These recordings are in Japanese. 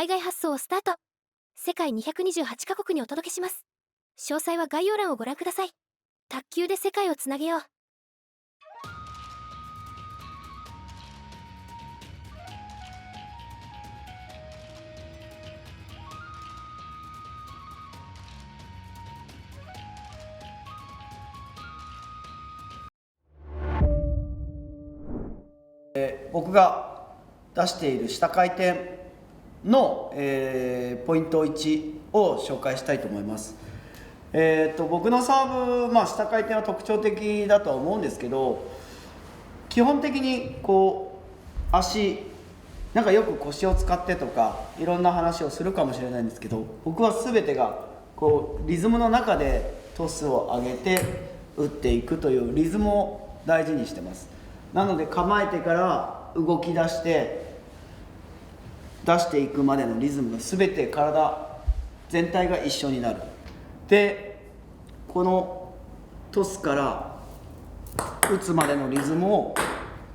海外発送をスタート。世界228カ国にお届けします。詳細は概要欄をご覧ください。卓球で世界をつなげよう。僕が出している下回転の、ポイント1を紹介したいと思います。僕のサーブ、下回転は特徴的だとは思うんですけど、基本的にこう足なんかよく腰を使ってとかいろんな話をするかもしれないんですけど、僕は全てがこうリズムの中でトスを上げて打っていくというリズムを大事にしてます。なので構えてから動き出していくまでのリズムが全て体全体が一緒になる。でこのトスから打つまでのリズムを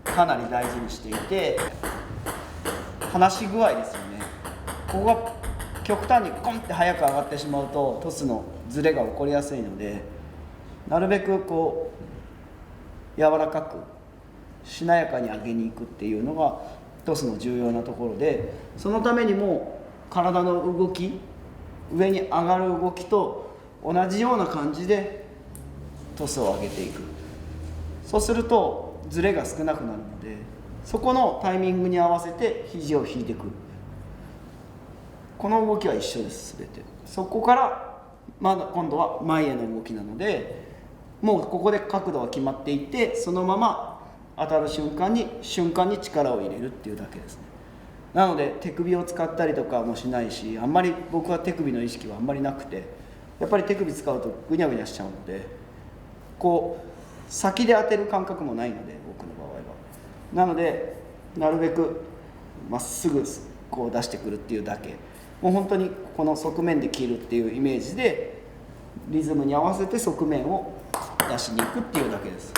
かなり大事にしていて、離し具合ですよね。ここが極端にコンって早く上がってしまうとトスのズレが起こりやすいので、なるべくこう柔らかくしなやかに上げに行くっていうのがトスの重要なところで、そのためにも体の動き、上に上がる動きと同じような感じでトスを上げていく。そうするとズレが少なくなるので、そこのタイミングに合わせて肘を引いていく。この動きは一緒です、全て。そこからまだ今度は前への動きなので、もうここで角度が決まっていて、そのまま当たる瞬間に力を入れるっていうだけですね。なので手首を使ったりとかもしないし、あんまり僕は手首の意識はあんまりなくて、やっぱり手首使うとぐにゃぐにゃしちゃうので、こう先で当てる感覚もないので、僕の場合は。なのでなるべくまっすぐこう出してくるっていうだけ。もう本当にこの側面で切るっていうイメージでリズムに合わせて側面を出しに行くっていうだけです。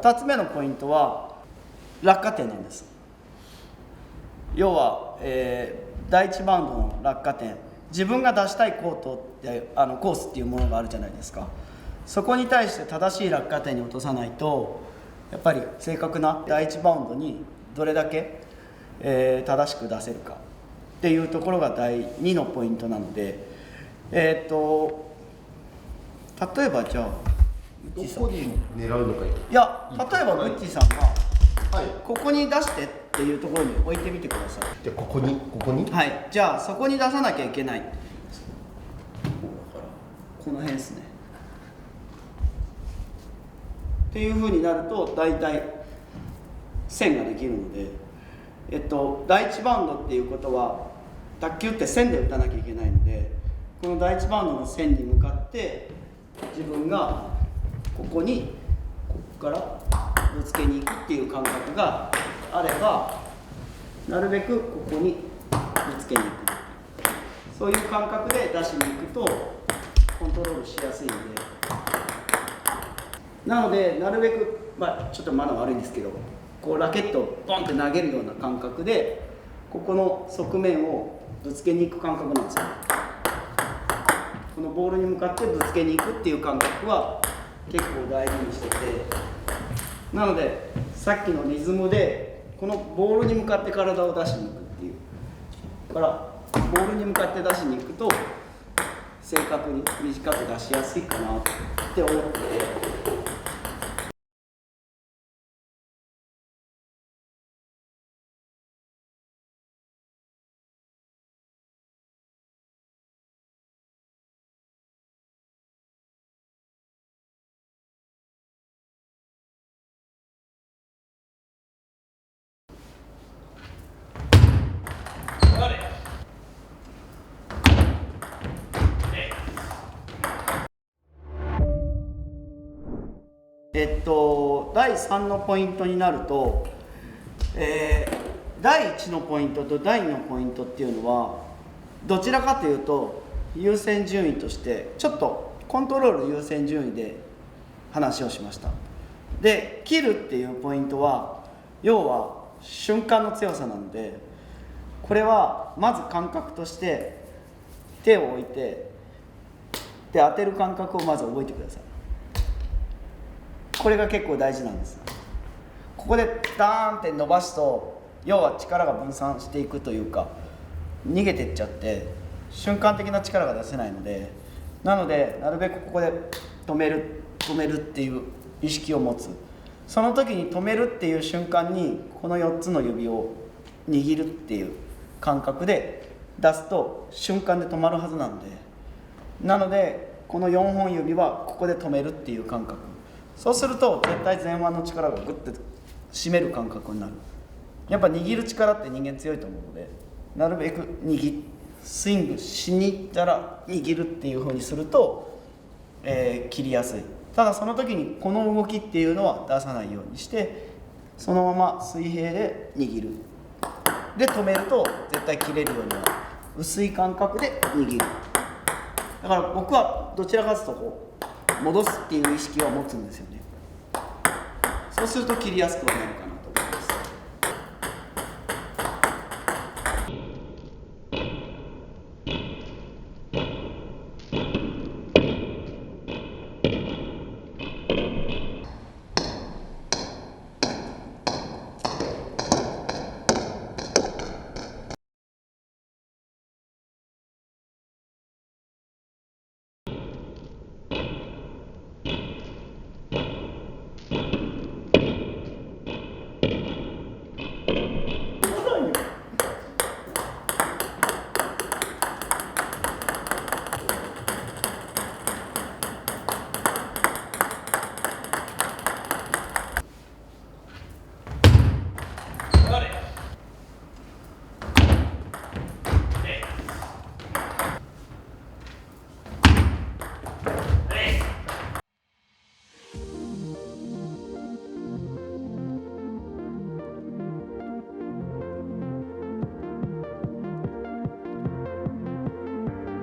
2つ目のポイントは落下点なんです。要は、第1バウンドの落下点、自分が出したいコートってコースっていうものがあるじゃないですか。そこに対して正しい落下点に落とさないと、やっぱり正確な第1バウンドにどれだけ、正しく出せるかっていうところが第2のポイントなので、例えばじゃあどこに狙うのか。いや、例えばグッチさんが、はい、ここに出してっていうところに置いてみてください。でここにはい、じゃあそこに出さなきゃいけない。この辺ですね。っていうふうになると大体線ができるので、第1バウンドっていうことは卓球って線で打たなきゃいけないので、この第1バウンドの線に向かって自分がここにここからぶつけに行くっていう感覚があれば、なるべくここにぶつけに行く、そういう感覚で出しに行くとコントロールしやすいので、なのでなるべく、ちょっとまだ悪いんですけど、こうラケットをボンって投げるような感覚でここの側面をぶつけに行く感覚なんですよ。このボールに向かってぶつけに行くっていう感覚は結構大事にしてて、なのでさっきのリズムでこのボールに向かって体を出しに行くっていうからボールに向かって出しに行くと正確に短く出しやすいかなって思ってて。第3のポイントになると、第1のポイントと第2のポイントっていうのはどちらかというと優先順位としてちょっとコントロール優先順位で話をしました。で切るっていうポイントは要は瞬間の強さなので、これはまず感覚として手を置いてで当てる感覚をまず覚えてください。これが結構大事なんです。ここでダーンって伸ばすと要は力が分散していくというか逃げてっちゃって瞬間的な力が出せないので、なのでなるべくここで止めるっていう意識を持つ。その時に止めるっていう瞬間にこの4つの指を握るっていう感覚で出すと瞬間で止まるはずなのでこの4本指はここで止めるっていう感覚。そうすると絶対前腕の力がグッて締める感覚になる。やっぱ握る力って人間強いと思うので、なるべくスイングしに行ったら握るっていう風にすると、切りやすい。ただその時にこの動きっていうのは出さないようにしてそのまま水平で握る。で止めると絶対切れるようになる。薄い感覚で握る。だから僕はどちらかというとこう戻すっていう意識を持つんですよね。そうすると切りやすくなるかな。